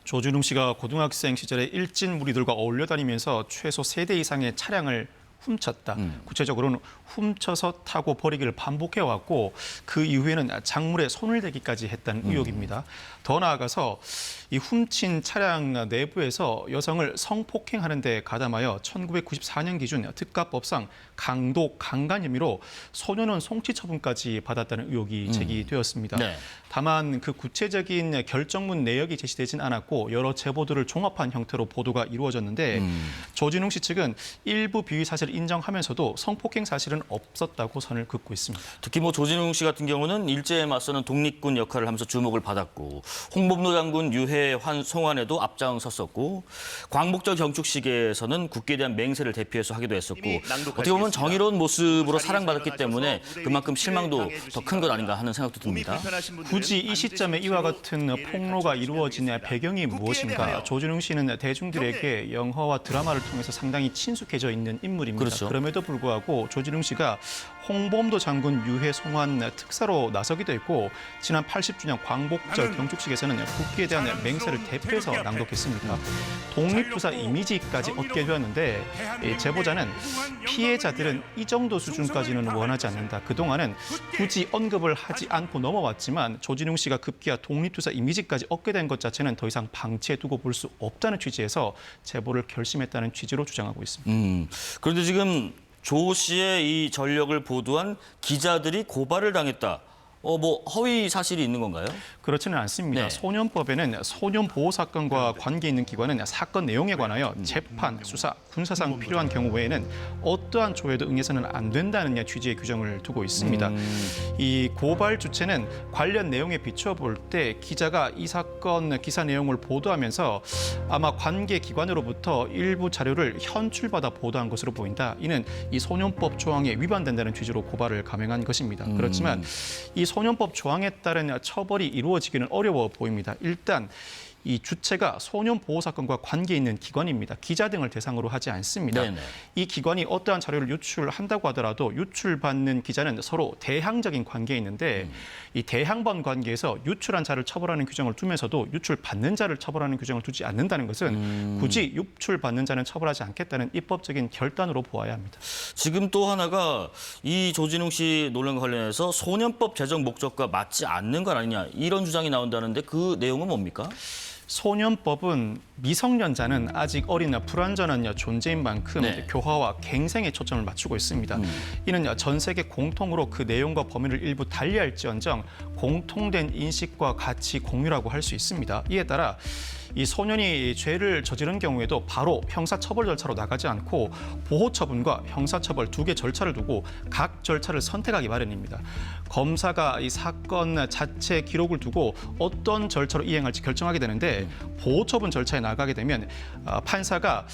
조준웅 씨가 고등학생 시절에 일진 무리들과 어울려 다니면서 최소 3대 이상의 차량을 훔쳤다. 구체적으로는 훔쳐서 타고 버리기를 반복해왔고 그 이후에는 작물에 손을 대기까지 했다는 의혹입니다. 더 나아가서 이 훔친 차량 내부에서 여성을 성폭행하는 데 가담하여 1994년 기준 특가법상 강도 강간 혐의로 소년원 송치 처분까지 받았다는 의혹이 제기되었습니다. 네. 다만 그 구체적인 결정문 내역이 제시되진 않았고 여러 제보들을 종합한 형태로 보도가 이루어졌는데 조진웅 씨 측은 일부 비위 사실을 인정하면서도 성폭행 사실은 없었다고 선을 긋고 있습니다. 특히 조진웅 씨 같은 경우는 일제에 맞서는 독립군 역할을 하면서 주목을 받았고 홍범도 장군 유해 송환에도 앞장섰었고 광복절 경축식에서는 국기에 대한 맹세를 대표해서 하기도 했었고 어떻게 보면 정의로운 모습으로 사랑받았기 때문에 그만큼 실망도 더 큰 것 아닌가 하는 생각도 듭니다. 굳이 이 시점에 이와 같은 폭로가 이루어진 배경이 무엇인가? 조준웅 씨는 대중들에게 영화와 드라마를 통해서 상당히 친숙해져 있는 인물입니다. 그렇죠. 그럼에도 불구하고 조준웅 씨가 홍범도 장군 유해 송환 특사로 나서기도 했고 지난 80주년 광복절 경축식에서는 국기에 대한 맹세를 대표해서 낭독했습니다. 독립투사 이미지까지 얻게 되었는데 제보자는 피해자들은 이 정도 수준까지는 원하지 않는다. 그동안은 굳이 언급을 하지 않고 넘어왔지만 조진웅 씨가 급기야 독립투사 이미지까지 얻게 된 것 자체는 더 이상 방치해 두고 볼 수 없다는 취지에서 제보를 결심했다는 취지로 주장하고 있습니다. 그런데 지금 조 씨의 이 전력을 보도한 기자들이 고발을 당했다. 허위 사실이 있는 건가요? 그렇지는 않습니다. 네. 소년법에는 소년 보호 사건과 관계 있는 기관은 사건 내용에 관하여 재판, 수사, 군사상 필요한 경우 외에는 어떠한 조회도 응해서는 안 된다는 취지의 규정을 두고 있습니다. 이 고발 주체는 관련 내용에 비추어 볼 때 기자가 이 사건 기사 내용을 보도하면서 아마 관계 기관으로부터 일부 자료를 현출받아 보도한 것으로 보인다. 이는 이 소년법 조항에 위반된다는 취지로 고발을 감행한 것입니다. 그렇지만 이 소년법 조항에 따른 처벌이 이루어지기는 어려워 보입니다. 일단 이 주체가 소년 보호 사건과 관계 있는 기관입니다. 기자 등을 대상으로 하지 않습니다. 네네. 이 기관이 어떠한 자료를 유출한다고 하더라도 유출받는 기자는 서로 대항적인 관계에 있는데 이 대항번 관계에서 유출한 자를 처벌하는 규정을 두면서도 유출받는 자를 처벌하는 규정을 두지 않는다는 것은 굳이 유출받는 자는 처벌하지 않겠다는 입법적인 결단으로 보아야 합니다. 지금 또 하나가 이 조진웅 씨 논란과 관련해서 소년법 제정 목적과 맞지 않는 것 아니냐 이런 주장이 나온다는데 그 내용은 뭡니까? 소년법은 미성년자는 아직 어린 불완전한 존재인 만큼 네. 교화와 갱생에 초점을 맞추고 있습니다. 이는 전 세계 공통으로 그 내용과 범위를 일부 달리할지언정 공통된 인식과 가치 공유라고 할 수 있습니다. 이에 따라 이 소년이 죄를 저지른 경우에도 바로 형사처벌 절차로 나가지 않고 보호처분과 형사처벌 두 개 절차를 두고 각 절차를 선택하기 마련입니다. 검사가 이 사건 자체 기록을 두고 어떤 절차로 이행할지 결정하게 되는데 보호처분 절차에 나가게 되면 판사가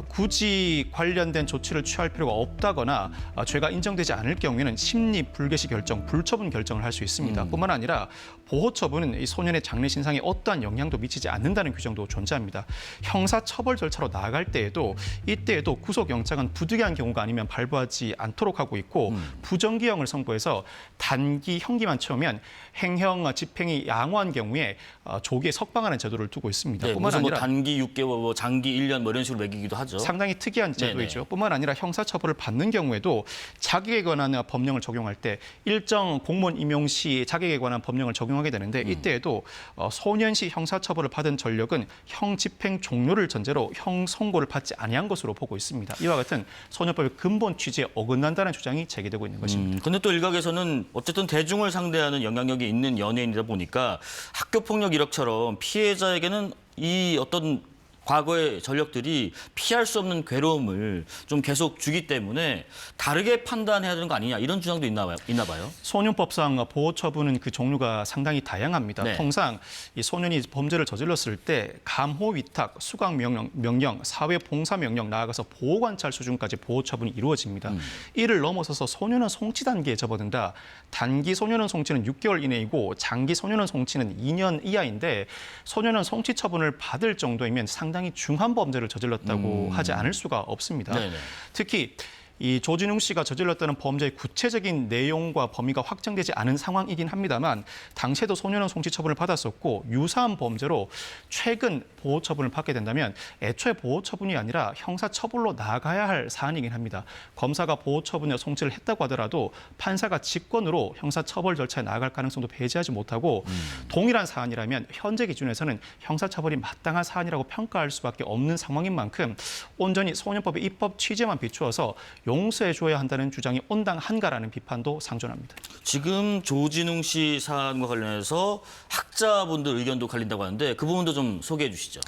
굳이 관련된 조치를 취할 필요가 없다거나 죄가 인정되지 않을 경우에는 심리 불개시 결정, 불처분 결정을 할 수 있습니다. 뿐만 아니라 보호처분은 이 소년의 장래 신상에 어떠한 영향도 미치지 않는다는 규정도 존재합니다. 형사처벌 절차로 나아갈 때에도 이때에도 구속영장은 부득이한 경우가 아니면 발부하지 않도록 하고 있고 부정기형을 선고해서 단기 형기만 채우면 행형 집행이 양호한 경우에 조기에 석방하는 제도를 두고 있습니다. 네, 뿐만 아니라 단기 6개월, 장기 1년 이런 식으로 매기기도 하죠. 상당히 특이한 제도이죠. 뿐만 아니라 형사처벌을 받는 경우에도 자격에 관한 법령을 적용할 때 일정 공무원 임용 시 자격에 관한 법령을 적용하게 되는데 이때에도 소년시 형사처벌을 받은 전력은 형 집행 종료를 전제로 형 선고를 받지 아니한 것으로 보고 있습니다. 이와 같은 소년법의 근본 취지에 어긋난다는 주장이 제기되고 있는 것입니다. 근데 또 일각에서는 어쨌든 대중을 상대하는 영향력이 있는 연예인이다 보니까 학교폭력 이력처럼 피해자에게는 이 어떤 과거의 전력들이 피할 수 없는 괴로움을 좀 계속 주기 때문에 다르게 판단해야 되는 거 아니냐 이런 주장도 있나 봐요. 소년법상 보호처분은 그 종류가 상당히 다양합니다. 네. 통상 이 소년이 범죄를 저질렀을 때 감호위탁, 수강명령, 사회봉사명령 나아가서 보호관찰 수준까지 보호처분이 이루어집니다. 이를 넘어서서 소년원 송치 단계에 접어든다. 단기 소년원 송치는 6개월 이내이고 장기 소년원 송치는 2년 이하인데 소년원 송치 처분을 받을 정도이면 상당히 중한 범죄를 저질렀다고 하지 않을 수가 없습니다. 네네. 특히 이 조진웅 씨가 저질렀다는 범죄의 구체적인 내용과 범위가 확정되지 않은 상황이긴 합니다만 당시에도 소년원 송치 처분을 받았었고 유사한 범죄로 최근 보호 처분을 받게 된다면 애초에 보호 처분이 아니라 형사 처벌로 나가야 할 사안이긴 합니다. 검사가 보호 처분에 송치를 했다고 하더라도 판사가 직권으로 형사 처벌 절차에 나아갈 가능성도 배제하지 못하고 동일한 사안이라면 현재 기준에서는 형사 처벌이 마땅한 사안이라고 평가할 수밖에 없는 상황인 만큼 온전히 소년법의 입법 취지만 비추어서 용서해 줘야 한다는 주장이 온당한가라는 비판도 상존합니다. 지금 조진웅 씨 사안과 관련해서 학자분들 의견도 갈린다고 하는데 그 부분도 좀 소개해 주시죠.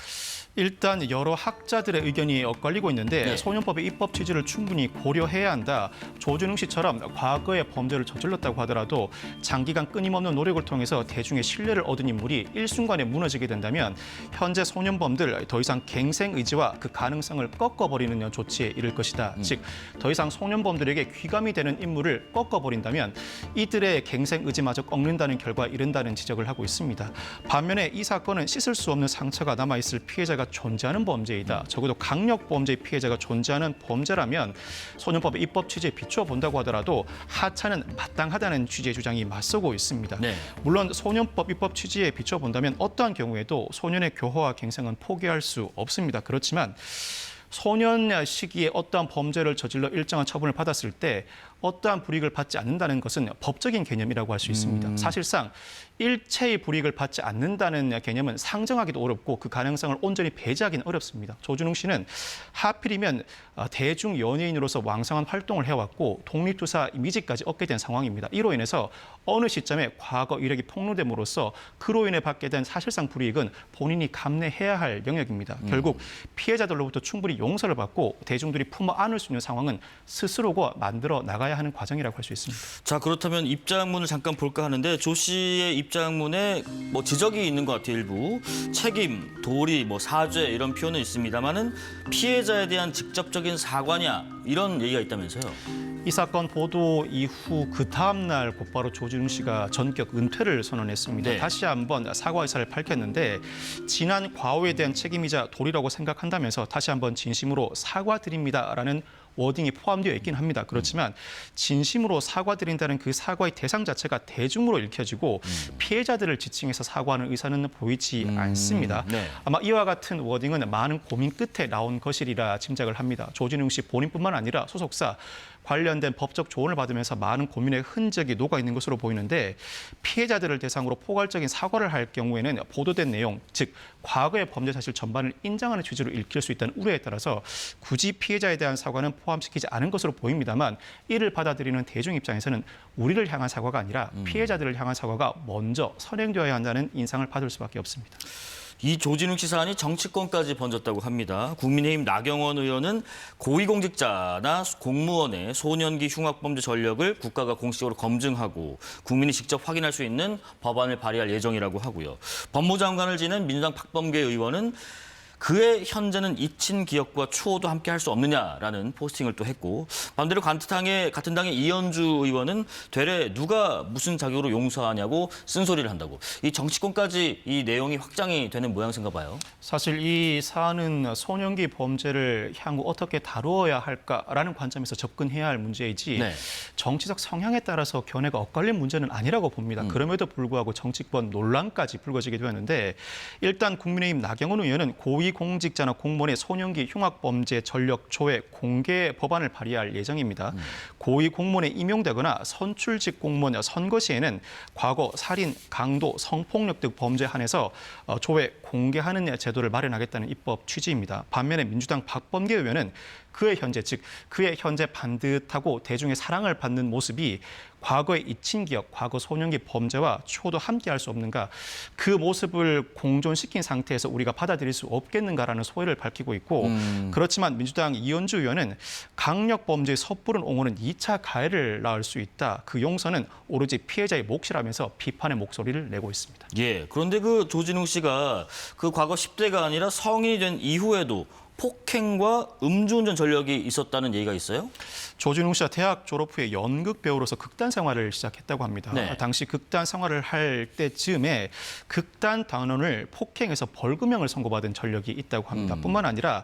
일단 여러 학자들의 의견이 엇갈리고 있는데 네. 소년법의 입법 취지를 충분히 고려해야 한다. 조진웅 씨처럼 과거에 범죄를 저질렀다고 하더라도 장기간 끊임없는 노력을 통해서 대중의 신뢰를 얻은 인물이 일순간에 무너지게 된다면 현재 소년범들 더 이상 갱생 의지와 그 가능성을 꺾어버리는 조치에 이를 것이다. 즉 더 이상 소년범들에게 귀감이 되는 인물을 꺾어버린다면 이들의 갱생 의지마저 꺾는다는 결과에 이른다는 지적을 하고 있습니다. 반면에 이 사건은 씻을 수 없는 상처가 남아있을 피해자가 존재하는 범죄이다. 적어도 강력 범죄 피해자가 존재하는 범죄라면 소년법의 입법 취지에 비추어 본다고 하더라도 하차는 마땅하다는 취지의 주장이 맞서고 있습니다. 네. 물론 소년법 입법 취지에 비추어 본다면 어떠한 경우에도 소년의 교화와 갱생은 포기할 수 없습니다. 그렇지만 소년 시기에 어떠한 범죄를 저질러 일정한 처분을 받았을 때 어떠한 불이익을 받지 않는다는 것은 법적인 개념이라고 할 수 있습니다. 사실상 일체의 불이익을 받지 않는다는 개념은 상정하기도 어렵고 그 가능성을 온전히 배제하기는 어렵습니다. 조진웅 씨는 하필이면 대중 연예인으로서 왕성한 활동을 해왔고 독립투사 이미지까지 얻게 된 상황입니다. 이로 인해서 어느 시점에 과거 이력이 폭로됨으로써 그로 인해 받게 된 사실상 불이익은 본인이 감내해야 할 영역입니다. 결국 피해자들로부터 충분히 용서를 받고 대중들이 품어 안을 수 있는 상황은 스스로가 만들어 나가야 하는 과정이라고 할 수 있습니다. 자, 그렇다면 입장문을 잠깐 볼까 하는데 조 씨의 입장문에 뭐 지적이 있는 것 같아요. 일부 책임, 도리, 뭐 사죄 이런 표현은 있습니다만은 피해자에 대한 직접적인 사과냐 이런 얘기가 있다면서요. 이 사건 보도 이후 그 다음 날 곧바로 조진웅 씨가 전격 은퇴를 선언했습니다. 네. 다시 한번 사과 의사를 밝혔는데 지난 과오에 대한 책임이자 도리라고 생각한다면서 다시 한번 진심으로 사과드립니다라는 워딩이 포함되어 있긴 합니다. 그렇지만 진심으로 사과드린다는 그 사과의 대상 자체가 대중으로 읽혀지고 피해자들을 지칭해서 사과하는 의사는 보이지 않습니다. 네. 아마 이와 같은 워딩은 많은 고민 끝에 나온 것이리라 짐작을 합니다. 조진웅 씨 본인뿐만 아니라 소속사 관련된 법적 조언을 받으면서 많은 고민의 흔적이 녹아 있는 것으로 보이는데 피해자들을 대상으로 포괄적인 사과를 할 경우에는 보도된 내용, 즉 과거의 범죄 사실 전반을 인정하는 취지로 읽힐 수 있다는 우려에 따라서 굳이 피해자에 대한 사과는 포함시키지 않은 것으로 보입니다만 이를 받아들이는 대중 입장에서는 우리를 향한 사과가 아니라 피해자들을 향한 사과가 먼저 선행되어야 한다는 인상을 받을 수밖에 없습니다. 이 조진웅 씨 사안이 정치권까지 번졌다고 합니다. 국민의힘 나경원 의원은 고위공직자나 공무원의 소년기 흉악범죄 전력을 국가가 공식적으로 검증하고 국민이 직접 확인할 수 있는 법안을 발의할 예정이라고 하고요. 법무장관을 지낸 민주당 박범계 의원은 그의 현재는 잊힌 기억과 추호도 함께 할 수 없느냐라는 포스팅을 또 했고 반대로 같은 당의 이현주 의원은 되레 누가 무슨 자격으로 용서하냐고 쓴소리를 한다고. 이 정치권까지 이 내용이 확장이 되는 모양새인가 봐요. 사실 이 사안은 소년기 범죄를 향후 어떻게 다루어야 할까라는 관점에서 접근해야 할 문제이지 네. 정치적 성향에 따라서 견해가 엇갈린 문제는 아니라고 봅니다. 그럼에도 불구하고 정치권 논란까지 불거지게 되었는데 일단 국민의힘 나경원 의원은 고위공직자나 공무원의 소년기 흉악범죄 전력 조회 공개 법안을 발의할 예정입니다. 고위공무원에 임용되거나 선출직 공무원 선거 시에는 과거 살인, 강도, 성폭력 등 범죄에 한해서 조회 공개하는 제도를 마련하겠다는 입법 취지입니다. 반면에 민주당 박범계 의원은 그의 현재 반듯하고 대중의 사랑을 받는 모습이 과거의 잊힌 기억, 과거 소년기 범죄와 추호도 함께할 수 없는가, 그 모습을 공존시킨 상태에서 우리가 받아들일 수 없겠는가라는 소회를 밝히고 있고 그렇지만 민주당 이현주 의원은 강력 범죄의 섣부른 옹호는 2차 가해를 낳을 수 있다. 그 용서는 오로지 피해자의 몫이라면서 비판의 목소리를 내고 있습니다. 예. 그런데 그 조진웅 씨가 그 과거 10대가 아니라 성인이 된 이후에도 폭행과 음주운전 전력이 있었다는 얘기가 있어요? 조진웅 씨가 대학 졸업 후에 연극 배우로서 극단 생활을 시작했다고 합니다. 네. 당시 극단 생활을 할 때쯤에 극단 단원을 폭행해서 벌금형을 선고받은 전력이 있다고 합니다. 뿐만 아니라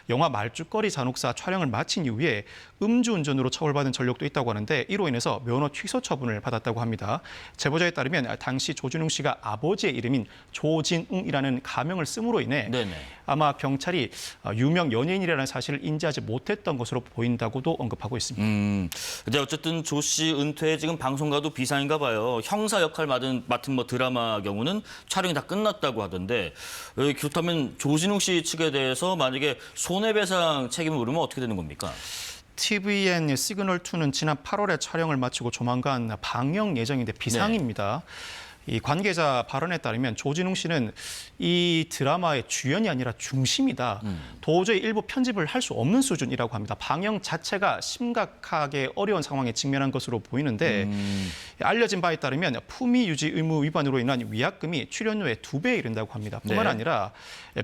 영화 말죽거리 잔혹사 촬영을 마친 이후에 음주운전으로 처벌받은 전력도 있다고 하는데 이로 인해서 면허 취소 처분을 받았다고 합니다. 제보자에 따르면 당시 조진웅 씨가 아버지의 이름인 조진웅이라는 가명을 씀으로 인해 네네. 아마 경찰이 유명 연예인이라는 사실을 인지하지 못했던 것으로 보인다고도 언급하고 있습니다. 근데 어쨌든 조 씨 은퇴에 지금 방송가도 비상인가 봐요. 형사 역할 맡은 뭐 드라마 경우는 촬영이 다 끝났다고 하던데 그렇다면 조진웅 씨 측에 대해서 만약에 손해배상 책임을 물으면 어떻게 되는 겁니까? TVN 시그널2는 지난 8월에 촬영을 마치고 조만간 방영 예정인데 비상입니다. 이 관계자 발언에 따르면 조진웅 씨는 이 드라마의 주연이 아니라 중심이다. 도저히 일부 편집을 할 수 없는 수준이라고 합니다. 방영 자체가 심각하게 어려운 상황에 직면한 것으로 보이는데 알려진 바에 따르면 품위 유지 의무 위반으로 인한 위약금이 출연료의 2배에 이른다고 합니다. 뿐만 네. 아니라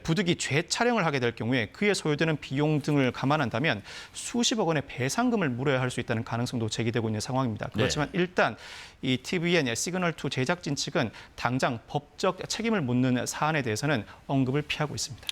부득이 재촬영을 하게 될 경우에 그에 소요되는 비용 등을 감안한다면 수십억 원의 배상금을 물어야 할 수 있다는 가능성도 제기되고 있는 상황입니다. 그렇지만 일단 이 TVN 시그널2 제작진 측은 당장 법적 책임을 묻는 사안에 대해서는 언급을 피하고 있습니다.